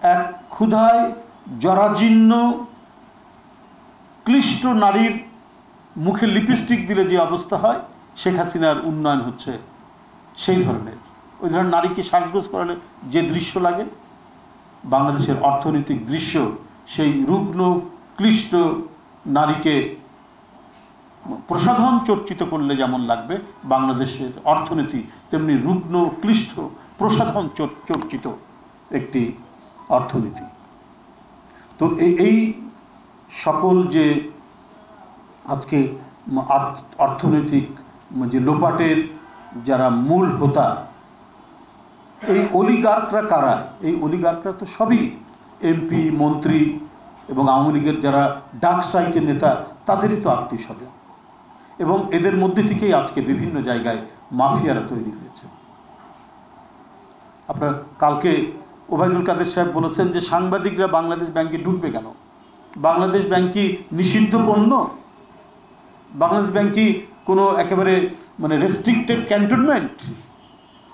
এক ক্ষুধায় জরাজীর্ণ ক্লিষ্ট নারীর মুখে লিপস্টিক দিলে যে অবস্থা হয়, শেখ হাসিনার উন্নয়ন হচ্ছে সেই ধরনের। ওই ধরনের নারীকে সাজগোজ করালে যে দৃশ্য লাগে, বাংলাদেশের অর্থনৈতিক দৃশ্য সেই রুগ্ন ক্লিষ্ট নারীকে প্রসাধন চর্চিত করলে যেমন লাগবে বাংলাদেশের অর্থনীতি, তেমনি রুগ্ন ক্লিষ্ট প্রসাধন চর্চিত একটি অর্থনীতি। তো এই সকল যে আজকে অর্থনৈতিক যে লোপাটের যারা মূল হোতা, এই অলিগার্করা কারা? এই অলিগার্করা তো সবই এমপি, মন্ত্রী এবং আওয়ামী লীগের যারা ডার্ক সাইটের নেতা, তাদেরই তো আত্মীয় স্বজন। এবং এদের মধ্যে থেকেই আজকে বিভিন্ন জায়গায় মাফিয়ারা তৈরি হয়েছে। আপনার কালকে ওবায়দুল কাদের সাহেব বলেছেন যে সাংবাদিকরা বাংলাদেশ ব্যাংকে ঢুকবে কেন? বাংলাদেশ ব্যাংক কি নিষিদ্ধ পণ্য? বাংলাদেশ ব্যাংক কি কোনো একেবারে মানে রেস্ট্রিক্টেড ক্যান্টনমেন্ট?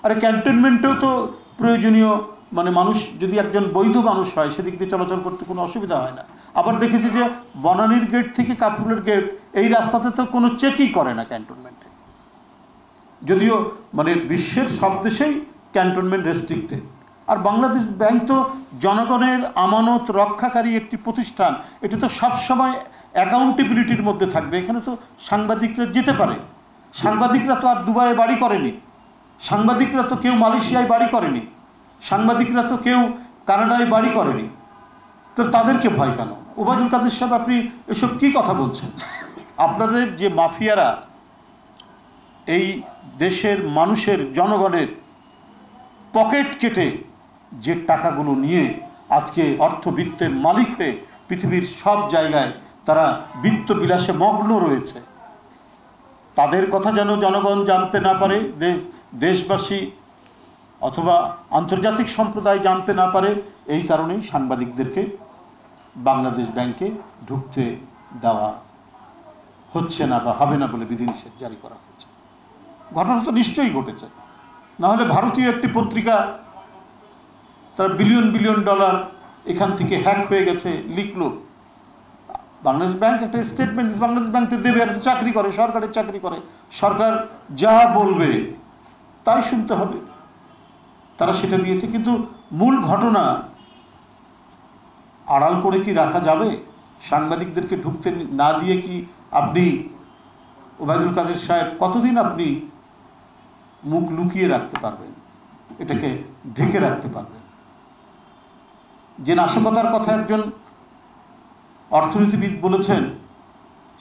আরে ক্যান্টনমেন্টেও তো প্রয়োজনীয় মানে মানুষ যদি একজন বৈধ মানুষ হয় সেদিক দিয়ে চলাচল করতে কোনো অসুবিধা হয় না। আবার দেখেছি যে বনানীর গেট থেকে কাফরুলের গেট, এই রাস্তাতে তো কোনো চেকই করে না ক্যান্টনমেন্টে, যদিও মানে বিশ্বের সব দেশেই ক্যান্টনমেন্ট রেস্ট্রিক্টেড। আর বাংলাদেশ ব্যাংক তো জনগণের আমানত রক্ষাকারী একটি প্রতিষ্ঠান, এটা তো সবসময় অ্যাকাউন্টেবিলিটির মধ্যে থাকবে। এখানে তো সাংবাদিকরা যেতে পারে, সাংবাদিকরা তো আর দুবাইয়ে বাড়ি করেনি, সাংবাদিকরা তো কেউ মালয়েশিয়ায় বাড়ি করেনি, সাংবাদিকরা তো কেউ কানাডায় বাড়ি করেনি, তো তাদেরকে ভয় কেন? ওবায়দুল কাদের সাহেব, আপনি এসব কি কথা বলছেন? আপনাদের যে মাফিয়ারা এই দেশের মানুষের জনগণের পকেট কেটে যে টাকাগুলো নিয়ে আজকে অর্থবিত্তের মালিক হয়ে পৃথিবীর সব জায়গায় তারা বিত্ত বিলাসে মগ্ন রয়েছে, তাদের কথা যেন জনগণ জানতে না পারে, দেশবাসী অথবা আন্তর্জাতিক সম্প্রদায় জানতে না পারে, এই কারণেই সাংবাদিকদেরকে বাংলাদেশ ব্যাংকে ঢুকতে দেওয়া হচ্ছে না বা হবে না বলে বিধিনিষেধ জারি করা হয়েছে। ঘটনা তো নিশ্চয়ই ঘটেছে, নাহলে ভারতীয় একটি পত্রিকা তারা বিলিয়ন বিলিয়ন ডলার এখান থেকে হ্যাক হয়ে গেছে লিখলো। বাংলাদেশ ব্যাংক একটা স্টেটমেন্ট, বাংলাদেশ ব্যাংকে দেবে, আর চাকরি করে, সরকারের চাকরি করে, সরকার যা বলবে তাই শুনতে হবে, তারা সেটা দিয়েছে। কিন্তু মূল ঘটনা আড়াল করে কি রাখা যাবে? সাংবাদিকদেরকে ঢুকতে না দিয়ে কি আপনি ওবায়দুল কাদের সাহেব কতদিন আপনি মুখ লুকিয়ে রাখতে পারবেন, এটাকে ঢেকে রাখতে পারবেন? যে নাশকতার কথা একজন অর্থনীতিবিদ বলেছেন,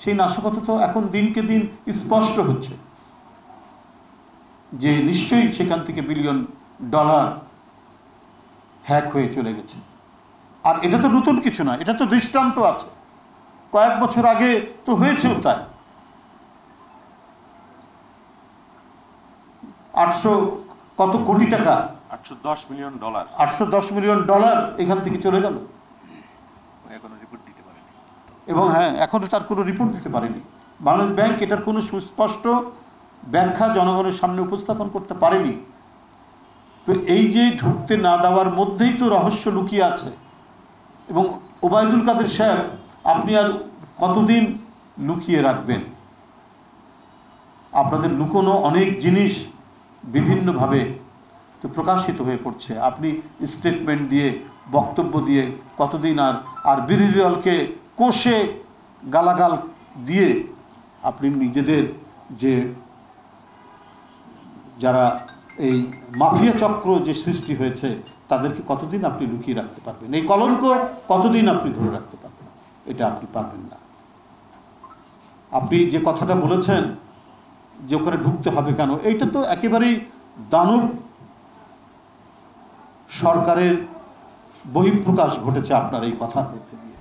সেই নাশকতা তো এখন দিনকে দিন স্পষ্ট হচ্ছে যে নিশ্চয়ই সেখান থেকে বিলিয়ন ডলার হ্যাক হয়ে চলে গেছে। আর এটা তো নতুন কিছু না, এটা তো দৃষ্টান্ত আছে, কয়েক বছর আগে তো হয়েছেও তাই। 800 কত কোটি টাকা, 810 মিলিয়ন ডলার, 810 মিলিয়ন ডলার এখান থেকে চলে গেল, এখনো রিপোর্ট দিতে পারেনি। এবং হ্যাঁ, এখনো তার কোনো রিপোর্ট দিতে পারেনি। বাংলাদেশ ব্যাংক এটার কোনো সুস্পষ্ট ব্যাখ্যা জনগণের সামনে উপস্থাপন করতে পারেনি। তো এই যে ঢুকতে না দেওয়ার মধ্যেই তো রহস্য লুকিয়ে আছে। এবং ওবায়দুল কাদের সাহেব, আপনি আর কতদিন লুকিয়ে রাখবেন? আপনাদের লুকোনো অনেক জিনিস বিভিন্নভাবে তো প্রকাশিত হয়ে পড়ছে। আপনি স্টেটমেন্ট দিয়ে, বক্তব্য দিয়ে কতদিন আর বিরোধী দলকে কোষে গালাগাল দিয়ে আপনি নিজেদের যে যারা এই মাফিয়া চক্র যে সৃষ্টি হয়েছে তাদেরকে কতদিন আপনি লুকিয়ে রাখতে পারবেন? এই কলঙ্ক কতদিন আপনি ধরে রাখতে পারবেন? এটা আপনি পারবেন না। আপনি যে কথাটা বলেছেন যে ওখানে ঢুকতে হবে কেন, এইটা তো একেবারেই দানব সরকারের বহিঃপ্রকাশ ঘটেছে আপনার এই কথার মধ্যে দিয়ে।